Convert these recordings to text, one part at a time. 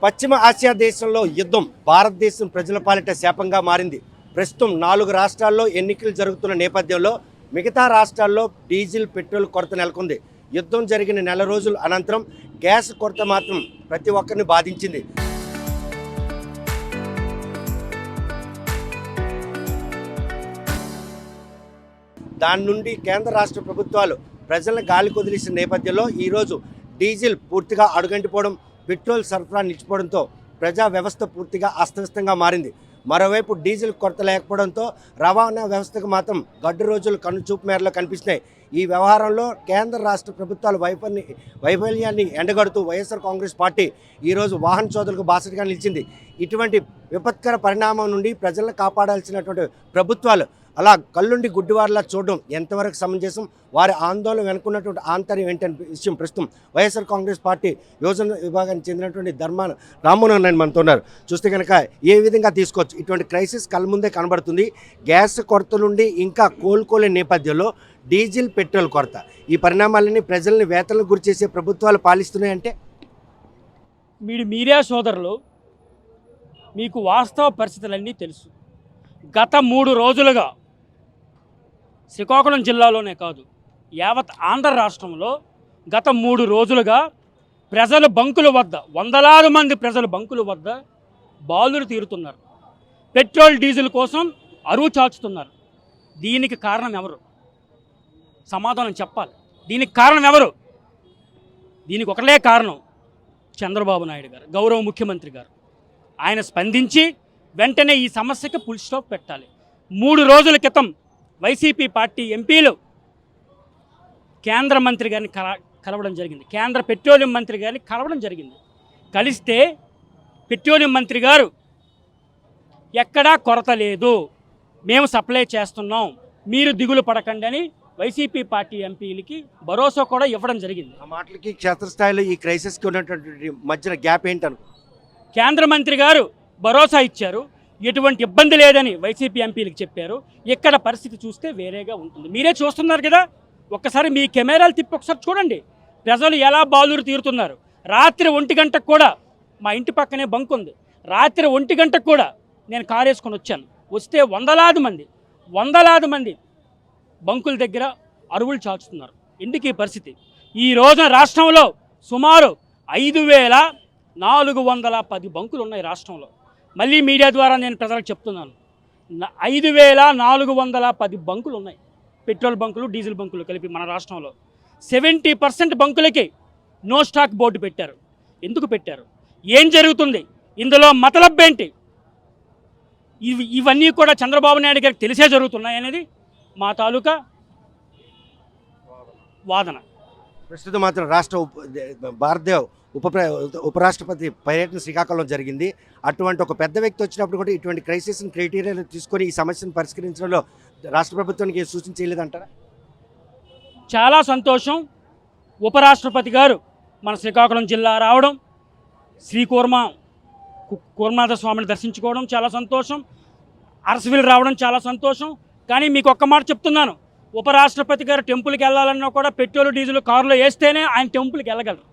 పశ్చిమ ఆసియా దేశంలో యుద్ధం భారతదేశం ప్రజల పాలిట శాపంగా మారింది. ప్రస్తుతం 4 రాష్ట్రాల్లో ఎన్నికలు జరుగుతున్న నేపథ్యంలో మిగతా రాష్ట్రాల్లో డీజిల్, పెట్రోల్ కొరత నెలకొంది. యుద్ధం జరిగిన నెల రోజుల అనంతరం గ్యాస్ కొరత మాత్రం ప్రతి ఒక్కరిని బాధించింది. దాని నుండి కేంద్ర రాష్ట్ర ప్రభుత్వాలు ప్రజలను గాలి కొదిలేసిన నేపథ్యంలో ఈరోజు డీజిల్ పూర్తిగా అడుగంటిపోవడం, పెట్రోల్ సరఫరా నిలిచిపోవడంతో ప్రజా వ్యవస్థ పూర్తిగా అస్తవ్యస్తంగా మారింది. మరోవైపు డీజిల్ కొరత లేకపోవడంతో రవాణా వ్యవస్థకు మాత్రం గడ్డు రోజులు కన్నుచూపు మేరలో కనిపిస్తున్నాయి. ఈ వ్యవహారంలో కేంద్ర రాష్ట్ర ప్రభుత్వాల వైఫల్యాన్ని ఎండగడుతూ వైఎస్ఆర్ కాంగ్రెస్ పార్టీ ఈరోజు వాహన సోదరులకు బాసటగా నిలిచింది. ఇటువంటి విపత్కర పరిణామం నుండి ప్రజలను కాపాడాల్సినటువంటి ప్రభుత్వాలు అలా కళ్ళుండి గుడ్డివారిలా చూడడం ఎంతవరకు సమంజసం, వారి ఆందోళన వెనుకున్నటువంటి ఆంతర్యం ఏంటనే విషయం ప్రస్తుతం వైఎస్ఆర్ కాంగ్రెస్ పార్టీ యోజన విభాగానికి చెందినటువంటి ధర్మాన రామ్మోహన్ నాయుడు మనతో ఉన్నారు. చూస్తే కనుక ఏ విధంగా తీసుకోవచ్చు, ఇటువంటి క్రైసిస్ కళ్ళ ముందే కనబడుతుంది. గ్యాస్ కొరత నుండి ఇంకా కోలుకోలేని నేపథ్యంలో డీజిల్, పెట్రోల్ కొరత, ఈ పరిణామాలన్నీ ప్రజల్ని వేతనకు గురి చేసే ప్రభుత్వాలు పాలిస్తున్నాయంటే మీడియా సోదరులు మీకు వాస్తవ పరిస్థితులన్నీ తెలుసు. గత 3 రోజులుగా శ్రీకాకుళం జిల్లాలోనే కాదు, యావత్ ఆంధ్ర రాష్ట్రంలో గత 3 రోజులుగా ప్రజలు బంకుల వద్ద, వందలాది మంది ప్రజలు బంకుల వద్ద బాలురు తీరుతున్నారు. పెట్రోల్, డీజిల్ కోసం అరువు చాచుతున్నారు. దీనికి కారణం ఎవరు? సమాధానం చెప్పాలి. దీనికి కారణం ఎవరు? దీనికి ఒకటే కారణం, చంద్రబాబు నాయుడు గారు, గౌరవ ముఖ్యమంత్రి గారు. ఆయన స్పందించి వెంటనే ఈ సమస్యకి ఫుల్ స్టాప్ పెట్టాలి. 3 రోజుల క్రితం వైసీపీ పార్టీ ఎంపీలు కేంద్ర మంత్రి గారిని కలవడం జరిగింది. కేంద్ర పెట్రోలియం మంత్రి గారిని కలవడం జరిగింది. కలిస్తే పెట్రోలియం మంత్రి గారు ఎక్కడా కొరత లేదు, మేము సప్లై చేస్తున్నాం, మీరు దిగులు పడకండి అని వైసీపీ పార్టీ ఎంపీలకి భరోసా కూడా ఇవ్వడం జరిగింది. ఆ మాటలకి క్షేత్రస్థాయిలో ఈ క్రైసిస్కి ఉన్నటువంటి మధ్యన గ్యాప్ ఏంటనుకో, కేంద్ర మంత్రి గారు భరోసా ఇచ్చారు, ఎటువంటి ఇబ్బంది లేదని వైసీపీ ఎంపీలకు చెప్పారు. ఇక్కడ పరిస్థితి చూస్తే వేరేగా ఉంటుంది. మీరే చూస్తున్నారు కదా, ఒక్కసారి మీ కెమెరాలు తిప్పి ఒకసారి చూడండి ప్రజలు ఎలా బాలురు తీరుతున్నారు. రాత్రి 1 గంటకు కూడా, మా ఇంటి పక్కనే బంక్ ఉంది, రాత్రి 1 గంటకు కూడా నేను కారు వేసుకొని వచ్చాను. వస్తే వందలాది మంది బంకుల దగ్గర అరువులు చాచుతున్నారు. ఎందుకు ఈ పరిస్థితి? ఈ రోజున రాష్ట్రంలో సుమారు 5,410 బంకులు ఉన్నాయి రాష్ట్రంలో. మళ్ళీ మీడియా ద్వారా నేను ప్రజలకు చెప్తున్నాను, 5,410 బంకులు ఉన్నాయి, పెట్రోల్ బంకులు, డీజిల్ బంకులు కలిపి మన రాష్ట్రంలో. 70% బంకులకి నో స్టాక్ బోర్డు పెట్టారు. ఎందుకు పెట్టారు? ఏం జరుగుతుంది ఇందులో? మతలబ్ ఏంటి? ఇవన్నీ కూడా చంద్రబాబు నాయుడు గారికి తెలిసే జరుగుతున్నాయి అనేది మా తాలూకా వాదన. ప్రస్తుతం మాత్రం భారతదేశ ఉపరాష్ట్రపతి పర్యటన శ్రీకాకుళం జరిగింది. అటువంటి ఒక పెద్ద వ్యక్తి వచ్చినప్పుడు కూడా ఇటువంటి క్రైసిస్ని క్రైటీరియాలు తీసుకొని ఈ సమస్యను పరిష్కరించడంలో రాష్ట్ర ప్రభుత్వానికి సూచన చేయలేదంటారా? చాలా సంతోషం. ఉపరాష్ట్రపతి గారు మన శ్రీకాకుళం జిల్లా రావడం, కూర్మానాథ స్వామిని దర్శించుకోవడం చాలా సంతోషం. అరసవిల్ రావడం చాలా సంతోషం. కానీ మీకు ఒక్క మాట చెప్తున్నాను, ఉపరాష్ట్రపతి గారు టెంపుల్కి వెళ్ళాలన్నా కూడా పెట్రోల్, డీజిల్ కారులో వేస్తేనే ఆయన టెంపుల్కి వెళ్ళగలరు.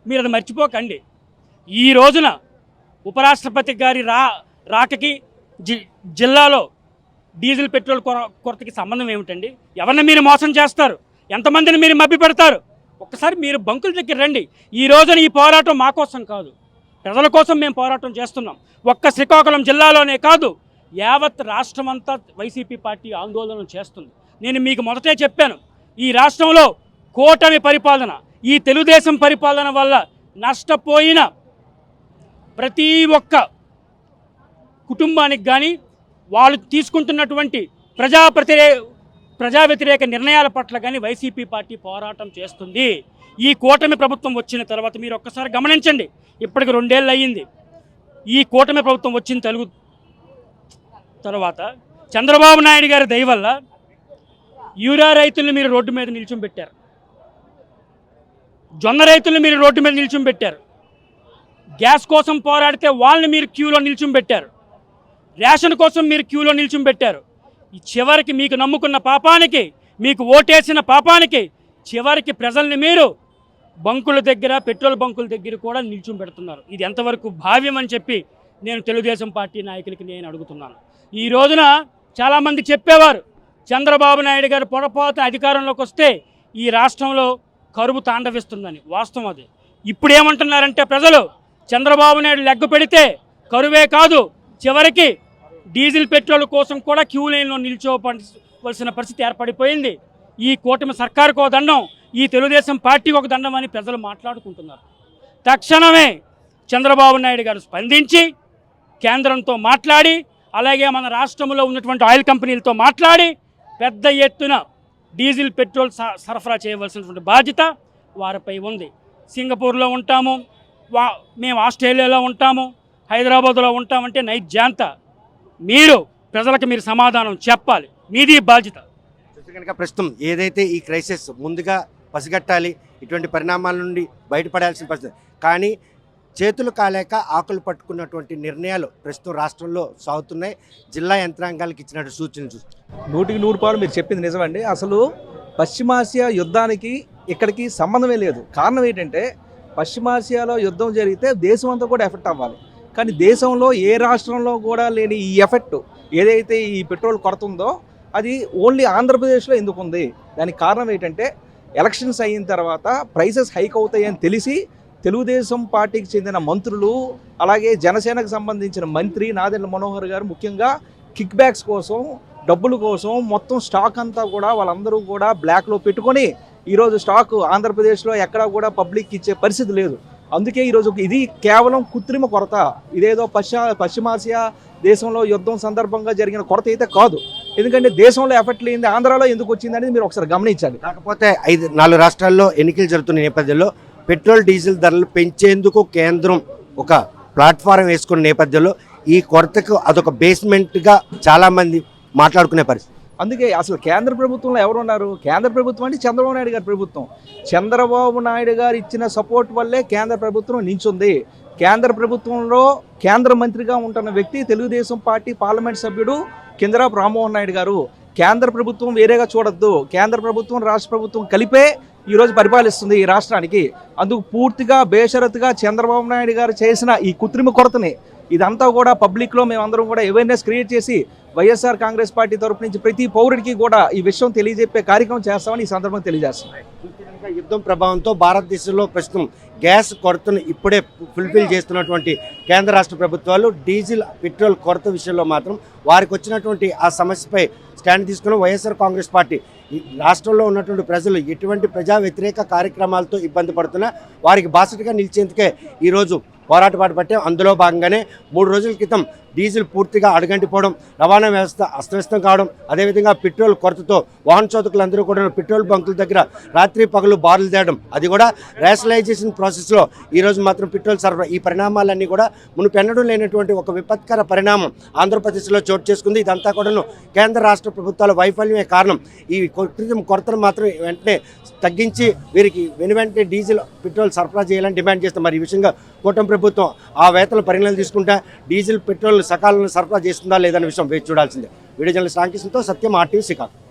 మీరు అది మర్చిపోకండి. ఈ రోజున ఉపరాష్ట్రపతి గారి రాకకి జిల్లాలో డీజిల్, పెట్రోల్ కొరతకి సంబంధం ఏమిటండి? ఎవరిని మీరు మోసం చేస్తారు? ఎంతమందిని మీరు మభ్య పెడతారు? ఒక్కసారి మీరు బంకుల దగ్గర రండి. ఈ రోజున ఈ పోరాటం మా కోసం కాదు, ప్రజల కోసం మేము పోరాటం చేస్తున్నాం. ఒక్క శ్రీకాకుళం జిల్లాలోనే కాదు, యావత్ రాష్ట్రం అంతా వైసీపీ పార్టీ ఆందోళన చేస్తుంది. నేను మీకు మొదటే చెప్పాను, ఈ రాష్ట్రంలో కూటమి పరిపాలన, ఈ తెలుగుదేశం పరిపాలన వల్ల నష్టపోయిన ప్రతి ఒక్క కుటుంబానికి కానీ, వాళ్ళు తీసుకుంటున్నటువంటి ప్రజా వ్యతిరేక నిర్ణయాల పట్ల కానీ వైసీపీ పార్టీ పోరాటం చేస్తుంది. ఈ కూటమి ప్రభుత్వం వచ్చిన తర్వాత మీరు ఒక్కసారి గమనించండి, ఇప్పటికి 2 ఏళ్ళు అయ్యింది. ఈ కూటమి ప్రభుత్వం వచ్చిన తర్వాత చంద్రబాబు నాయుడు గారి దయ వల్ల యూరియా రైతులను మీరు రోడ్డు మీద నిల్చోబెట్టారు, జొన్న రైతులను మీరు రోడ్డు మీద నిల్చోబెట్టారు, గ్యాస్ కోసం పోరాడితే వాళ్ళని మీరు క్యూలో నిల్చోబెట్టారు, రేషన్ కోసం మీరు క్యూలో నిల్చోబెట్టారు. చివరికి మీకు నమ్ముకున్న పాపానికి, మీకు ఓటేసిన పాపానికి చివరికి ప్రజల్ని మీరు బంకుల దగ్గర, పెట్రోల్ బంకుల దగ్గర కూడా నిల్చుని పెడుతున్నారు. ఇది ఎంతవరకు భావ్యం అని చెప్పి నేను తెలుగుదేశం పార్టీ నాయకులకి నేను అడుగుతున్నాను. ఈ రోజున చాలామంది చెప్పేవారు చంద్రబాబు నాయుడు గారు పొరపాటున అధికారంలోకి వస్తే ఈ రాష్ట్రంలో కరువు తాండవిస్తుందని. వాస్తవం అది. ఇప్పుడు ఏమంటున్నారంటే ప్రజలు చంద్రబాబు నాయుడు లెగ్గ పెడితే కరువే కాదు, చివరికి డీజిల్ పెట్రోల్ కోసం కూడా క్యూ లైన్లో నిల్చోవలసిన పరిస్థితి ఏర్పడిపోయింది. ఈ కూటమి సర్కారుకు ఒక దండం, ఈ తెలుగుదేశం పార్టీకి ఒక దండం అని ప్రజలు మాట్లాడుకుంటున్నారు. తక్షణమే చంద్రబాబు నాయుడు గారు స్పందించి కేంద్రంతో మాట్లాడి, అలాగే మన రాష్ట్రంలో ఉన్నటువంటి ఆయిల్ కంపెనీలతో మాట్లాడి పెద్ద ఎత్తున డీజిల్ పెట్రోల్ సరఫరా చేయవలసినటువంటి బాధ్యత వారిపై ఉంది. సింగపూర్లో ఉంటాము, మేము ఆస్ట్రేలియాలో ఉంటాము, హైదరాబాద్లో ఉంటామంటే నైజాంత. మీరు ప్రజలకు మీరు సమాధానం చెప్పాలి, మీది బాధ్యత. చూస్తే కనుక ప్రస్తుతం ఏదైతే ఈ క్రైసిస్ ముందుగా పసిగట్టాలి, ఇటువంటి పరిణామాల నుండి బయటపడాల్సిన పరిస్థితి, కానీ చేతులు కాలేక ఆకులు పట్టుకున్నటువంటి నిర్ణయాలు ప్రస్తుతం రాష్ట్రంలో సాగుతున్నాయి. జిల్లా యంత్రాంగాలకు ఇచ్చినట్టు సూచనలు చూస్తే 100% మీరు చెప్పింది నిజమండి. అసలు పశ్చిమాసియా యుద్ధానికి ఇక్కడికి సంబంధమే లేదు. కారణం ఏంటంటే పశ్చిమాసియాలో యుద్ధం జరిగితే దేశం అంతా కూడా ఎఫెక్ట్ అవ్వాలి. కానీ దేశంలో ఏ రాష్ట్రంలో కూడా లేని ఈ ఎఫెక్ట్ ఏదైతే ఈ పెట్రోల్ కొరత ఉందో అది ఓన్లీ ఆంధ్రప్రదేశ్లో ఎందుకు ఉంది? దానికి కారణం ఏంటంటే ఎలక్షన్స్ అయిన తర్వాత ప్రైసెస్ హైక్ అవుతాయని తెలిసి తెలుగుదేశం పార్టీకి చెందిన మంత్రులు, అలాగే జనసేనకు సంబంధించిన మంత్రి నాదెండ్ల మనోహర్ గారు ముఖ్యంగా కిక్ బ్యాక్స్ కోసం, డబ్బుల కోసం మొత్తం స్టాక్ అంతా కూడా వాళ్ళందరూ కూడా బ్లాక్లో పెట్టుకొని ఈరోజు స్టాక్ ఆంధ్రప్రదేశ్లో ఎక్కడా కూడా పబ్లిక్ ఇచ్చే పరిస్థితి లేదు. అందుకే ఈరోజు ఇది కేవలం కృత్రిమ కొరత, ఇదేదో పశ్చిమాసియా దేశంలో యుద్ధం సందర్భంగా జరిగిన కొరత అయితే కాదు. ఎందుకంటే దేశంలో ఎఫెక్ట్ లేనిది ఆంధ్రాలో ఎందుకు వచ్చింది అనేది మీరు ఒకసారి గమనించాలి. కాకపోతే 4 రాష్ట్రాల్లో ఎన్నికలు జరుగుతున్న నేపథ్యంలో పెట్రోల్ డీజిల్ ధరలు పెంచేందుకు కేంద్రం ఒక ప్లాట్ఫారం వేసుకున్న నేపథ్యంలో ఈ కొరతకు అదొక బేస్మెంట్గా చాలామంది మాట్లాడుకునే పరిస్థితి. అందుకే అసలు కేంద్ర ప్రభుత్వంలో ఎవరు ఉన్నారు? కేంద్ర ప్రభుత్వం అంటే చంద్రబాబు నాయుడు గారి ప్రభుత్వం. చంద్రబాబు నాయుడు గారు ఇచ్చిన సపోర్ట్ వల్లే కేంద్ర ప్రభుత్వం నించుంది. కేంద్ర ప్రభుత్వంలో కేంద్ర మంత్రిగా ఉంటున్న వ్యక్తి తెలుగుదేశం పార్టీ పార్లమెంట్ సభ్యుడు కింజరాపు రామ్మోహన్ నాయుడు గారు. కేంద్ర ప్రభుత్వం వేరేగా చూడొద్దు, కేంద్ర ప్రభుత్వం రాష్ట్ర ప్రభుత్వం కలిపే ఈరోజు పరిపాలిస్తుంది ఈ రాష్ట్రానికి. అందుకు పూర్తిగా బేషరతుగా చంద్రబాబు నాయుడు గారు చేసిన ఈ కృత్రిమ కొరతని ఇదంతా కూడా పబ్లిక్లో మేమందరం కూడా అవేర్నెస్ క్రియేట్ చేసి వైఎస్ఆర్ కాంగ్రెస్ పార్టీ తరపు నుంచి ప్రతి పౌరుడికి కూడా ఈ విషయం తెలియజెప్పే కార్యక్రమం చేస్తామని ఈ సందర్భంగా తెలియజేస్తున్నాం. యుద్ధం ప్రభావంతో భారతదేశంలో ప్రస్తుతం గ్యాస్ కొరతను ఇప్పుడే ఫుల్ఫిల్ చేస్తున్నటువంటి కేంద్ర రాష్ట్ర ప్రభుత్వాలు డీజిల్ పెట్రోల్ కొరత విషయంలో మాత్రం వారికి వచ్చినటువంటి ఆ సమస్యపై స్టాండ్ తీసుకున్న వైఎస్ఆర్ కాంగ్రెస్ పార్టీ ఈ రాష్ట్రంలో ఉన్నటువంటి ప్రజలు ఎటువంటి ప్రజా వ్యతిరేక కార్యక్రమాలతో ఇబ్బంది పడుతున్నా వారికి బాసటగా నిలిచేందుకే ఈరోజు పోరాటపాటు పట్టాం. అందులో భాగంగానే 3 రోజుల క్రితం డీజిల్ పూర్తిగా అడుగంటిపోవడం, రవాణా వ్యవస్థ అస్తవ్యస్తం కావడం, అదేవిధంగా పెట్రోల్ కొరతతో వాహన చోదకులందరూ కూడా పెట్రోల్ బంకుల దగ్గర రాత్రి పగలు బారులు తేయడం, అది కూడా రేషనలైజేషన్ ప్రాసెస్లో ఈరోజు మాత్రం పెట్రోల్ సరఫరా, ఈ పరిణామాలన్నీ కూడా మునుపెన్నడూ లేనటువంటి ఒక విపత్కర పరిణామం ఆంధ్రప్రదేశ్లో చోటు చేసుకుంది. ఇదంతా కూడాను కేంద్ర రాష్ట్ర ప్రభుత్వాల వైఫల్యమే కారణం. ఈ కొరతను మాత్రం వెంటనే తగ్గించి వీరికి వెంటనే డీజిల్ పెట్రోల్ సరఫరా చేయాలని డిమాండ్ చేస్తాం. మరి ఈ విషయంగా కూటమి ప్రభుత్వం ఆ వేతల పరిగణనలు తీసుకుంటే డీజిల్ పెట్రోల్ సకాలంలో సరఫరా చేస్తుందా లేదనే విషయం వేచి చూడాల్సిందే. వీడియో జర్నలిస్ట్ రామకృష్ణతో సత్యం, RTV శ్రీకాకుళం.